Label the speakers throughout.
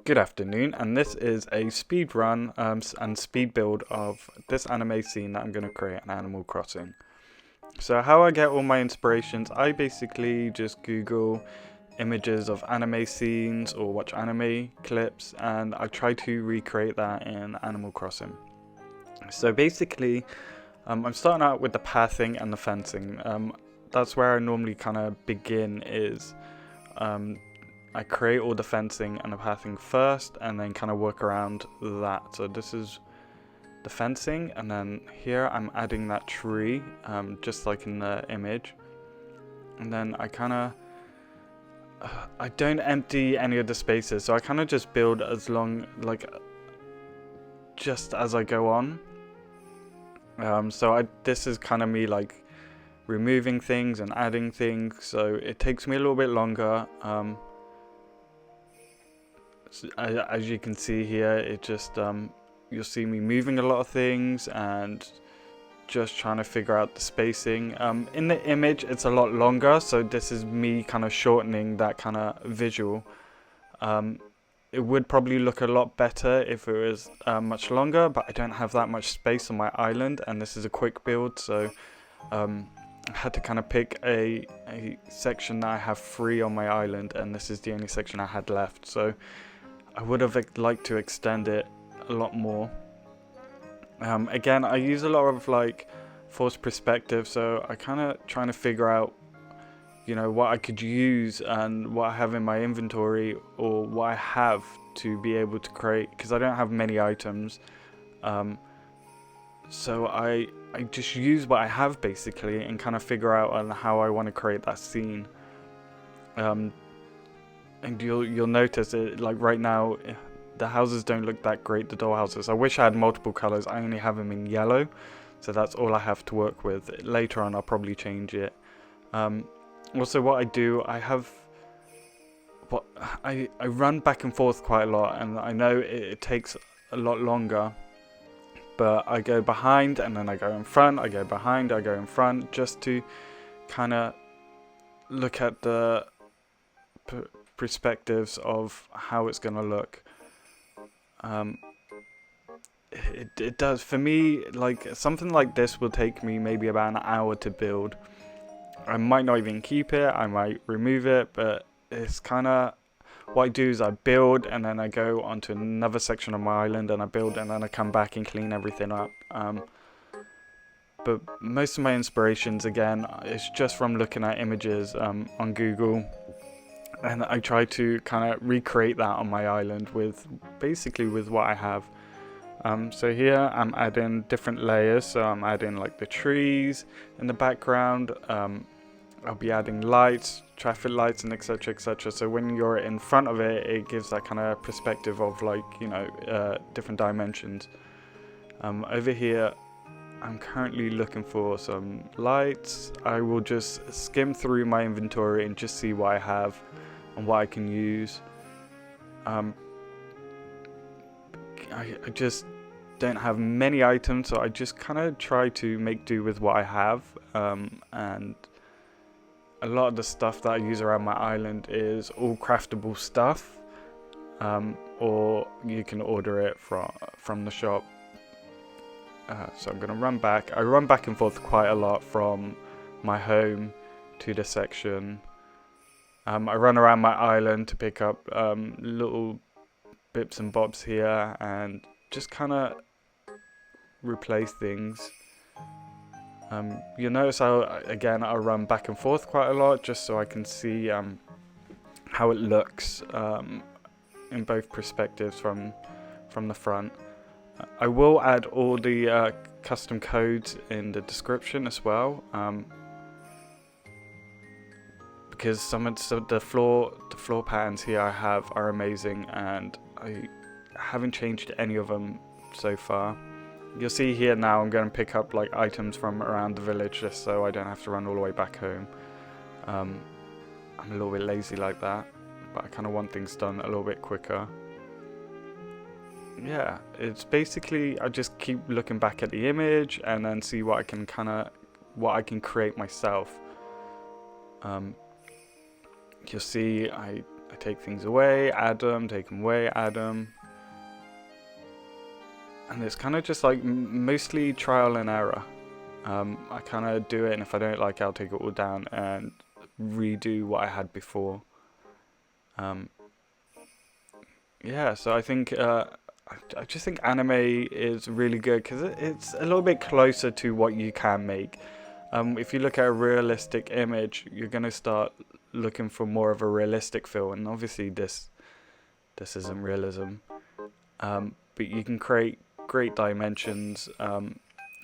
Speaker 1: Good afternoon, and this is a speed run and speed build of this anime scene that I'm going to create in Animal Crossing. So how I get all my inspirations, I basically just Google images of anime scenes or watch anime clips, and I try to recreate that in Animal Crossing. So basically, I'm starting out with the pathing and the fencing. That's where I normally kind of begin is I create all the fencing and the pathing first and then kind of work around that. So this is the fencing, and then here I'm adding that tree, just like in the image. And then I kind of, I don't empty any of the spaces, so I kind of just build as long, just as I go on. This is kind of me like removing things and adding things, so it takes me a little bit longer. As you can see here, it just you'll see me moving a lot of things and just trying to figure out the spacing. In the image it's a lot longer, so this is me kind of shortening that kind of visual. It would probably look a lot better if it was much longer, but I don't have that much space on my island, and this is a quick build, so I had to kind of pick a section that I have free on my island, and this is the only section I had left, so I would have liked to extend it a lot more. Again, I use a lot of like forced perspective, so I kind of trying to figure out, what I could use and what I have in my inventory or what I have to be able to create, because I don't have many items. So I just use what I have basically and kind of figure out on how I want to create that scene. And you'll notice it, like right now the houses don't look that great, the doll houses. I wish I had multiple colors. I only have them in yellow, so that's all I have to work with. Later on I'll probably change it. Also what I do, I run back and forth quite a lot, and I know it takes a lot longer, but I go behind and then I go in front, I go behind, I go in front, just to kind of look at the perspectives of how it's going to look. It does, for me, like something like this will take me maybe about an hour to build. I might not even keep it, I might remove it, but it's kind of what I do is I build and then I go onto another section of my island and I build, and then I come back and clean everything up. But most of my inspirations, again, it's just from looking at images on Google, and I try to kind of recreate that on my island with what I have. So here I'm adding different layers, so I'm adding like the trees in the background. I'll be adding lights, traffic lights, and etc, etc. So when you're in front of it, it gives that kind of perspective of like, different dimensions. Over here I'm currently looking for some lights. I will just skim through my inventory and just see what I have and what I can use. I just don't have many items, so I just kind of try to make do with what I have. And a lot of the stuff that I use around my island is all craftable stuff, or you can order it from the shop. So I'm gonna run back. I run back and forth quite a lot from my home to the section. I run around my island to pick up little bits and bobs here and just kind of replace things. You'll notice I'll run back and forth quite a lot just so I can see how it looks in both perspectives from the front. I will add all the custom codes in the description as well, because some of the floor patterns here I have are amazing, and I haven't changed any of them so far. You'll see here now I'm going to pick up like items from around the village just so I don't have to run all the way back home. I'm a little bit lazy like that, but I kind of want things done a little bit quicker. Yeah, it's basically I just keep looking back at the image and then see what I can create myself. You'll see I I take things away, add them, take them away, add them. And it's kind of just like mostly trial and error. I kind of do it, and if I don't like it, I'll take it all down and redo what I had before. Yeah, so I think I just think anime is really good because it's a little bit closer to what you can make. If you look at a realistic image, you're gonna start looking for more of a realistic feel, and obviously this isn't realism. But you can create great dimensions.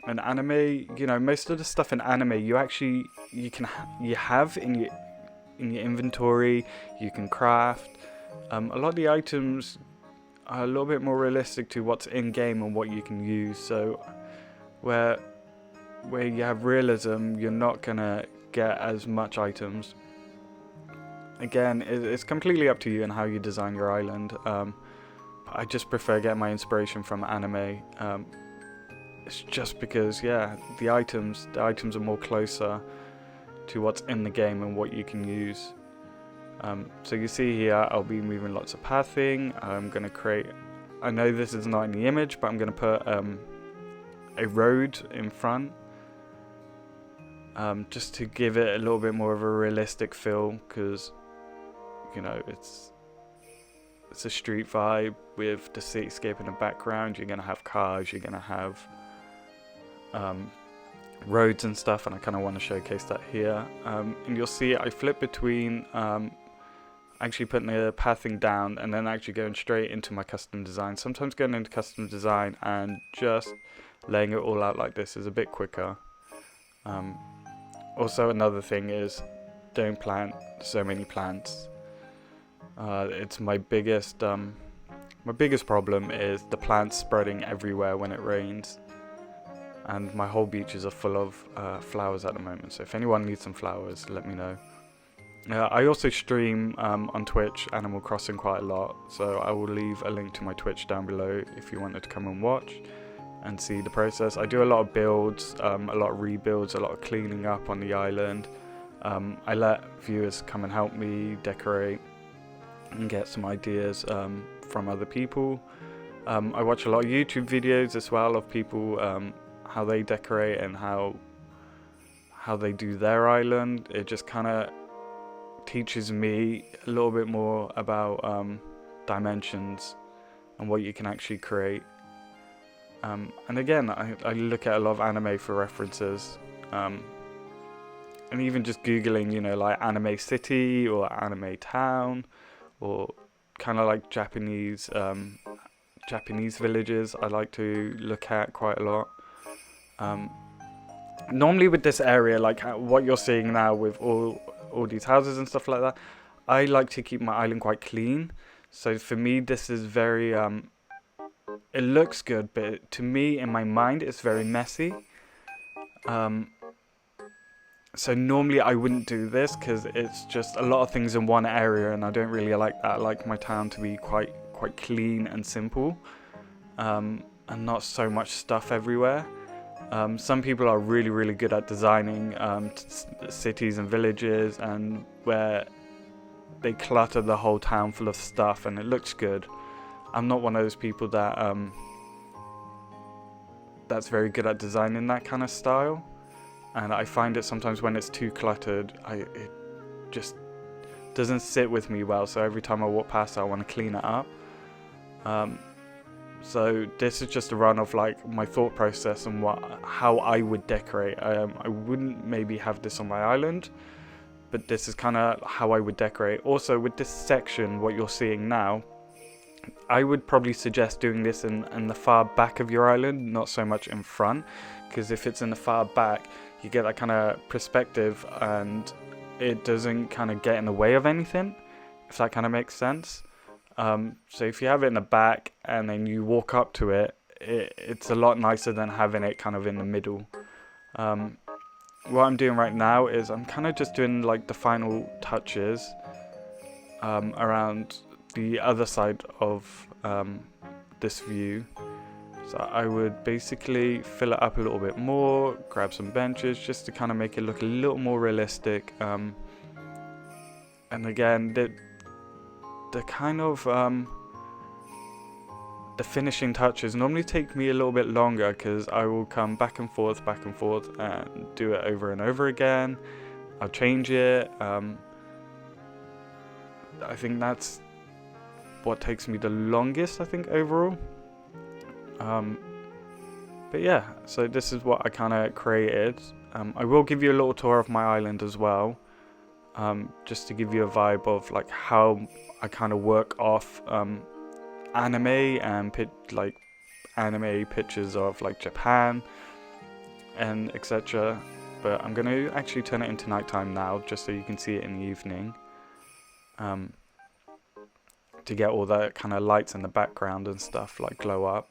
Speaker 1: And anime, you know, most of the stuff in anime you have in your inventory. You can craft. A lot of the items are a little bit more realistic to what's in game and what you can use. So where you have realism, you're not gonna get as much items. Again, it's completely up to you and how you design your island. I just prefer getting my inspiration from anime. It's just because, yeah, the items are more closer to what's in the game and what you can use. So you see here, I'll be moving lots of pathing. I'm going to create, I know this is not in the image, but I'm going to put a road in front. Just to give it a little bit more of a realistic feel, because, you know, it's a street vibe with the cityscape in the background. You're going to have cars, you're going to have roads and stuff, and I kind of want to showcase that here. And you'll see I flip between actually putting the pathing down and then actually going straight into my custom design. Sometimes going into custom design and just laying it all out like this is a bit quicker. Also, another thing is, don't plant so many plants. It's my biggest problem is the plants spreading everywhere when it rains. And my whole beaches are full of flowers at the moment. So if anyone needs some flowers, let me know. I also stream on Twitch Animal Crossing quite a lot. So I will leave a link to my Twitch down below if you wanted to come and watch and see the process. I do a lot of builds, a lot of rebuilds, a lot of cleaning up on the island. I let viewers come and help me decorate and get some ideas from other people. I watch a lot of YouTube videos as well of people how they decorate and how they do their island. It just kind of teaches me a little bit more about dimensions and what you can actually create. And again, I look at a lot of anime for references, and even just googling, you know, like anime city or anime town, or kind of like Japanese villages I like to look at quite a lot. Normally with this area, like what you're seeing now with all these houses and stuff like that, I like to keep my island quite clean. So for me, this is very it looks good, but to me, in my mind, it's very messy. So normally I wouldn't do this because it's just a lot of things in one area, and I don't really like that. I like my town to be quite clean and simple, and not so much stuff everywhere. Some people are really good at designing cities and villages, and where they clutter the whole town full of stuff and it looks good. I'm not one of those people that's very good at designing that kind of style, and I find it sometimes when it's too cluttered, it just doesn't sit with me well. So every time I walk past, I want to clean it up. So this is just a run of like my thought process and how I would decorate. I wouldn't maybe have this on my island, but this is kind of how I would decorate. Also with this section, what you're seeing now, I would probably suggest doing this in the far back of your island, not so much in front, because if it's in the far back, you get that kind of perspective and it doesn't kind of get in the way of anything, if that kind of makes sense. So if you have it in the back and then you walk up to it, it's a lot nicer than having it kind of in the middle. What I'm doing right now is I'm kind of just doing like the final touches around the other side of this view. So I would basically fill it up a little bit more, grab some benches just to kind of make it look a little more realistic. And again, the kind of the finishing touches normally take me a little bit longer, because I will come back and forth and do it over and over again. I'll change it. I think that's what takes me the longest, I think, overall. But yeah, so this is what I kind of created. I will give you a little tour of my island as well, just to give you a vibe of like how I kind of work off anime and anime pictures of like Japan and etc. But I'm going to actually turn it into nighttime now, just so you can see it in the evening, to get all the kind of lights in the background and stuff like glow up.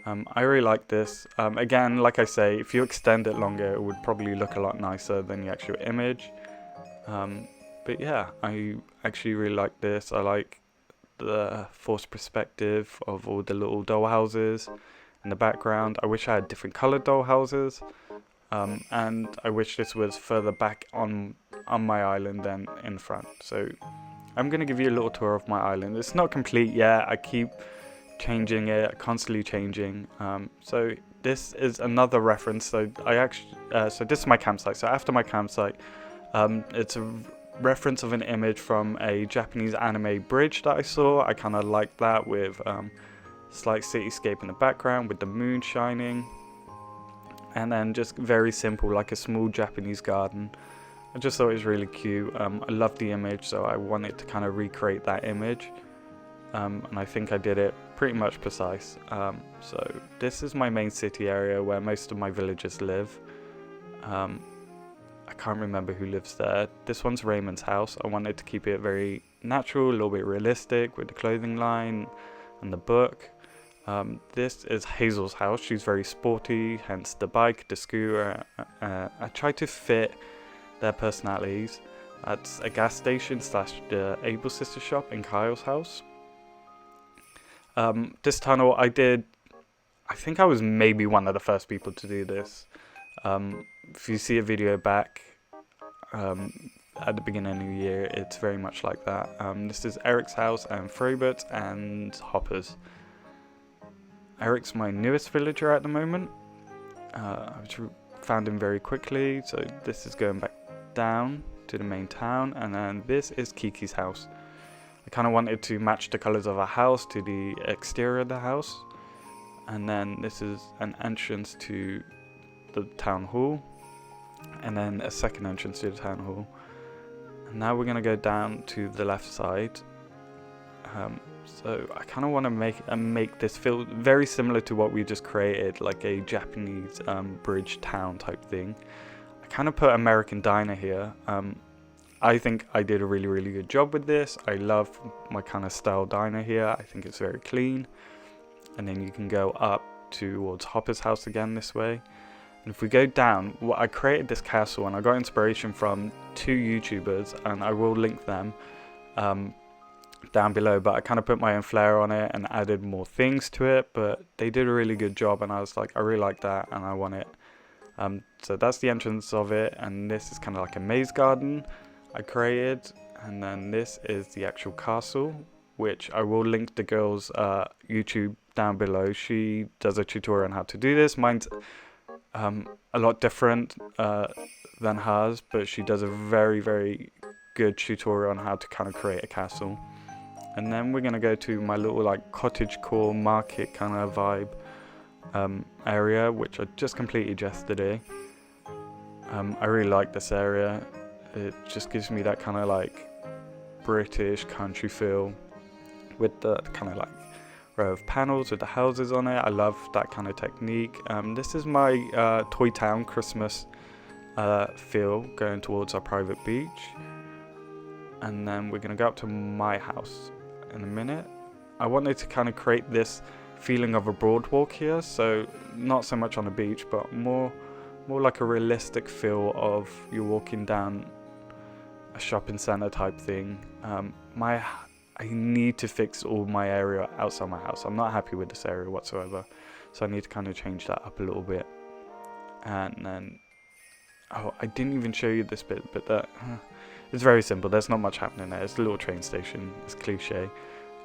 Speaker 1: I really like this. Again, like I say, if you extend it longer, it would probably look a lot nicer than the actual image. But yeah, I actually really like this. I like the forced perspective of all the little doll houses in the background. I wish I had different colored doll houses, and I wish this was further back on my island than in front. So I'm gonna give you a little tour of my island. It's not complete yet. I keep changing it, constantly changing. So this is another reference. So so this is my campsite. So after my campsite, it's a reference of an image from a Japanese anime bridge that I saw. I kind of like that, with slight cityscape in the background with the moon shining, and then just very simple, like a small Japanese garden. I just thought it was really cute. I love the image, so I wanted to kind of recreate that image, and I think I did it pretty much precise. So this is my main city area where most of my villagers live. I can't remember who lives there. This one's Raymond's house. I wanted to keep it very natural, a little bit realistic with the clothing line and the book. This is Hazel's house. She's very sporty, hence the bike, the scooter. I tried to fit their personalities. That's a gas station / the Able Sister shop in Kyle's house. This tunnel I think I was maybe one of the first people to do this. If you see a video back at the beginning of the year, it's very much like that. This is Eric's house and Frobert and Hopper's. Eric's my newest villager at the moment. I found him very quickly, so this is going back down to the main town, and then this is Kiki's house. I kind of wanted to match the colors of our house to the exterior of the house, and then this is an entrance to the town hall, and then a second entrance to the town hall. And now we're going to go down to the left side. So I kind of want to make this feel very similar to what we just created, like a Japanese bridge town type thing. I kind of put American Diner here. I think I did a really, really good job with this. I love my kind of style diner here. I think it's very clean. And then you can go up towards Hopper's house again this way. And if we go down, I created this castle, and I got inspiration from 2 YouTubers, and I will link them down below, but I kind of put my own flair on it and added more things to it, but they did a really good job, and I was like, I really like that and I want it. So that's the entrance of it, and this is kind of like a maze garden I created, and then this is the actual castle, which I will link the girl's YouTube down below. She does a tutorial on how to do this. Mine's a lot different than hers, but she does a very, very good tutorial on how to kind of create a castle. And then we're gonna go to my little like cottagecore market kind of vibe area, which I just completed yesterday. I really like this area. It just gives me that kind of like British country feel with the kind of like row of panels with the houses on it. I love that kind of technique. This is my Toy Town Christmas feel going towards our private beach. And then we're gonna go up to my house in a minute. I wanted to kind of create this feeling of a boardwalk here, so not so much on the beach, but more like a realistic feel of you're walking down a shopping center type thing. I need to fix all my area outside my house. I'm not happy with this area whatsoever, so I need to kind of change that up a little bit. And then I didn't even show you this bit, but it's very simple. There's not much happening there. It's a little train station. It's cliche.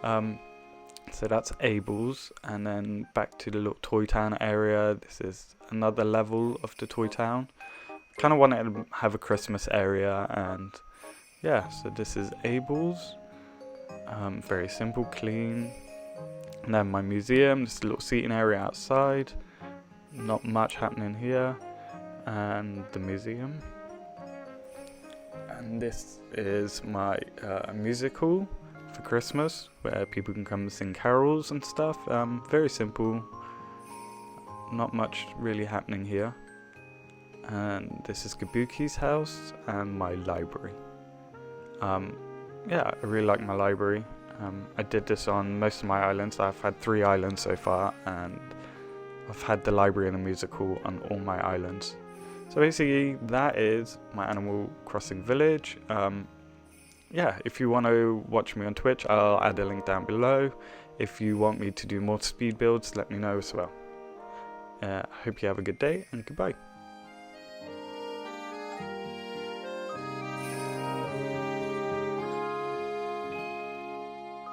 Speaker 1: So that's Abel's, and then back to the little Toy Town area. This is another level of the Toy Town. Kind of wanted to have a Christmas area, and yeah, so this is Abel's. Very simple, clean. And then my museum, just a little seating area outside. Not much happening here. And the museum. And this is my music hall for Christmas, where people can come and sing carols and stuff. Very simple. Not much really happening here. And this is Kabuki's house and my library. Yeah, I really like my library. I did this on most of my islands. I've had 3 islands so far, and I've had the library and the music hall on all my islands. So basically, that is my Animal Crossing village. Yeah, if you want to watch me on Twitch, I'll add a link down below. If you want me to do more speed builds, let me know as well. I hope you have a good day, and goodbye.